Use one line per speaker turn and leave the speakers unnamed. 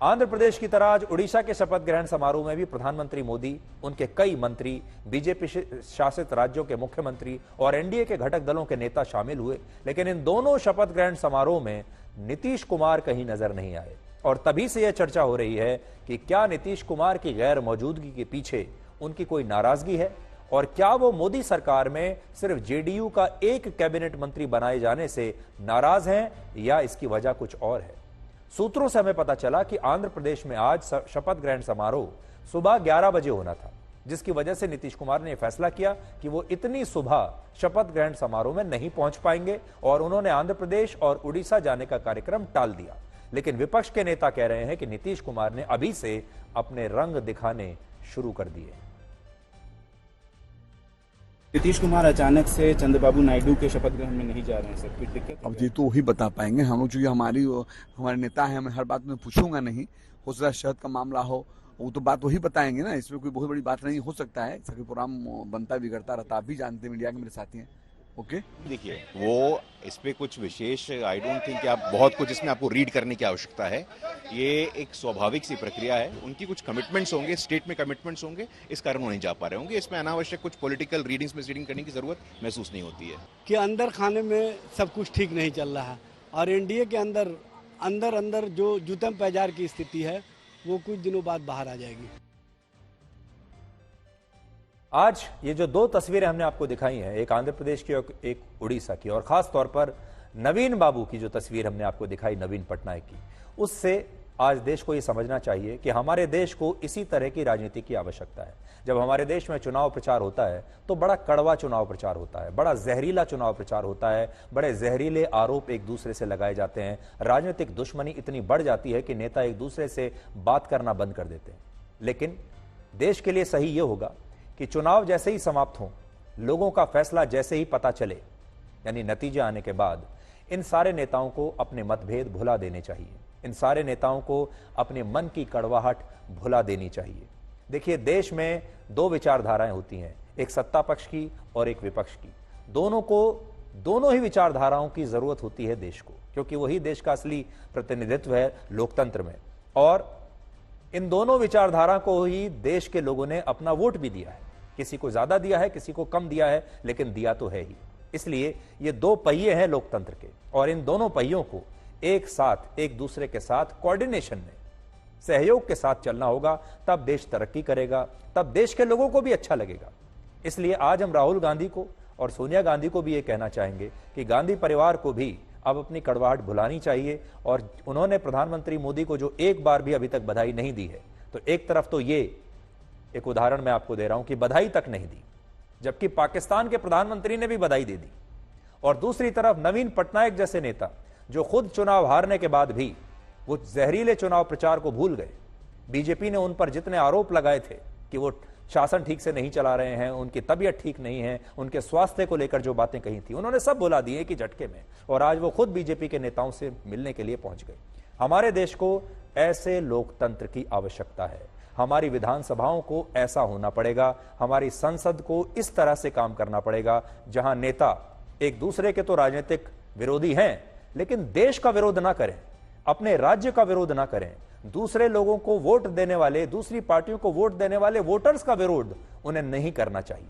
आंध्र प्रदेश की तरह आज उड़ीसा के शपथ ग्रहण समारोह में भी प्रधानमंत्री मोदी, उनके कई मंत्री, बीजेपी शासित राज्यों के मुख्यमंत्री और एनडीए के घटक दलों के नेता शामिल हुए। लेकिन इन दोनों शपथ ग्रहण समारोह में नीतीश कुमार कहीं नजर नहीं आए और तभी से यह चर्चा हो रही है कि क्या नीतीश कुमार की गैर मौजूदगी के पीछे उनकी कोई नाराजगी है और क्या वो मोदी सरकार में सिर्फ जेडीयू का एक कैबिनेट मंत्री बनाए जाने से नाराज हैं या इसकी वजह कुछ और है। सूत्रों से हमें पता चला कि आंध्र प्रदेश में आज शपथ ग्रहण समारोह सुबह 11 बजे होना था, जिसकी वजह से नीतीश कुमार ने फैसला किया कि वो इतनी सुबह शपथ ग्रहण समारोह में नहीं पहुंच पाएंगे और उन्होंने आंध्र प्रदेश और उड़ीसा जाने का कार्यक्रम टाल दिया। लेकिन विपक्ष के नेता कह रहे हैं कि नीतीश कुमार ने अभी से अपने रंग दिखाने शुरू कर दिए।
नीतीश कुमार अचानक से चंद्रबाबू नायडू के शपथ ग्रहण में नहीं जा रहे हैं सर, कुछ दिक्कत?
अब ये तो वही बता पाएंगे। हम लोग जो हमारे नेता है, मैं हर बात में पूछूंगा नहीं। हो सकता है शहद का मामला हो, वो तो बात वही बताएंगे ना, इसमें कोई बहुत बड़ी बात नहीं हो सकता है। सभी प्रोग्राम बनता बिगड़ता रहता, आप भी जानते हैं, मीडिया के मेरे साथी हैं। ओके,
देखिए वो इस पे कुछ विशेष आई डोंट थिंक कि आप बहुत कुछ इसमें आपको रीड करने की आवश्यकता है। ये एक स्वाभाविक सी प्रक्रिया है, उनकी कुछ कमिटमेंट्स होंगे, स्टेट में कमिटमेंट्स होंगे, इस कारण वो नहीं जा पा रहे होंगे। इसमें अनावश्यक कुछ पॉलिटिकल रीडिंग्स में रीडिंग करने की जरूरत महसूस नहीं होती है
कि अंदर खाने में सब कुछ ठीक नहीं चल रहा है और एनडीए के अंदर जो जूतम पैजार की स्थिति है वो कुछ दिनों बाद बाहर आ जाएगी।
आज ये जो दो तस्वीरें हमने आपको दिखाई हैं, एक आंध्र प्रदेश की और एक उड़ीसा की, और खास तौर पर नवीन बाबू की जो तस्वीर हमने आपको दिखाई, नवीन पटनायक की, उससे आज देश को ये समझना चाहिए कि हमारे देश को इसी तरह की राजनीति की आवश्यकता है। जब हमारे देश में चुनाव प्रचार होता है तो बड़ा कड़वा चुनाव प्रचार होता है, बड़ा जहरीला चुनाव प्रचार होता है, बड़े जहरीले आरोप एक दूसरे से लगाए जाते हैं, राजनीतिक दुश्मनी इतनी बढ़ जाती है कि नेता एक दूसरे से बात करना बंद कर देते हैं। लेकिन देश के लिए सही ये होगा कि चुनाव जैसे ही समाप्त हो, लोगों का फैसला जैसे ही पता चले, यानी नतीजे आने के बाद, इन सारे नेताओं को अपने मतभेद भुला देने चाहिए, इन सारे नेताओं को अपने मन की कड़वाहट भुला देनी चाहिए। देखिए, देश में दो विचारधाराएं होती हैं, एक सत्ता पक्ष की और एक विपक्ष की। दोनों ही विचारधाराओं की जरूरत होती है देश को, क्योंकि वही देश का असली प्रतिनिधित्व है लोकतंत्र में। और इन दोनों विचारधारा को ही देश के लोगों ने अपना वोट भी दिया है, किसी को ज्यादा दिया है, किसी को कम दिया है, लेकिन दिया तो है ही। इसलिए ये दो पहिए हैं लोकतंत्र के, और इन दोनों पहियों को एक साथ, एक दूसरे के साथ कोऑर्डिनेशन में, सहयोग के साथ चलना होगा, तब देश तरक्की करेगा, तब देश के लोगों को भी अच्छा लगेगा। इसलिए आज हम राहुल गांधी को और सोनिया गांधी को भी ये कहना चाहेंगे कि गांधी परिवार को भी अब अपनी कड़वाहट भुलानी चाहिए। और उन्होंने प्रधानमंत्री मोदी को जो एक बार भी अभी तक बधाई नहीं दी है, तो एक तरफ तो ये एक उदाहरण मैं आपको दे रहा हूं कि बधाई तक नहीं दी, जबकि पाकिस्तान के प्रधानमंत्री ने भी बधाई दे दी, और दूसरी तरफ नवीन पटनायक जैसे नेता जो खुद चुनाव हारने के बाद भी वो जहरीले चुनाव प्रचार को भूल गए। बीजेपी ने उन पर जितने आरोप लगाए थे कि वो शासन ठीक से नहीं चला रहे हैं, उनकी तबीयत ठीक नहीं है, उनके स्वास्थ्य को लेकर जो बातें कही थी, उन्होंने सब भुला दिए कि झटके में, और आज वो खुद बीजेपी के नेताओं से मिलने के लिए पहुंच गए। हमारे देश को ऐसे लोकतंत्र की आवश्यकता है, हमारी विधानसभाओं को ऐसा होना पड़ेगा, हमारी संसद को इस तरह से काम करना पड़ेगा जहां नेता एक दूसरे के तो राजनीतिक विरोधी हैं, लेकिन देश का विरोध ना करें, अपने राज्य का विरोध ना करें, दूसरे लोगों को वोट देने वाले, दूसरी पार्टियों को वोट देने वाले वोटर्स का विरोध उन्हें नहीं करना चाहिए।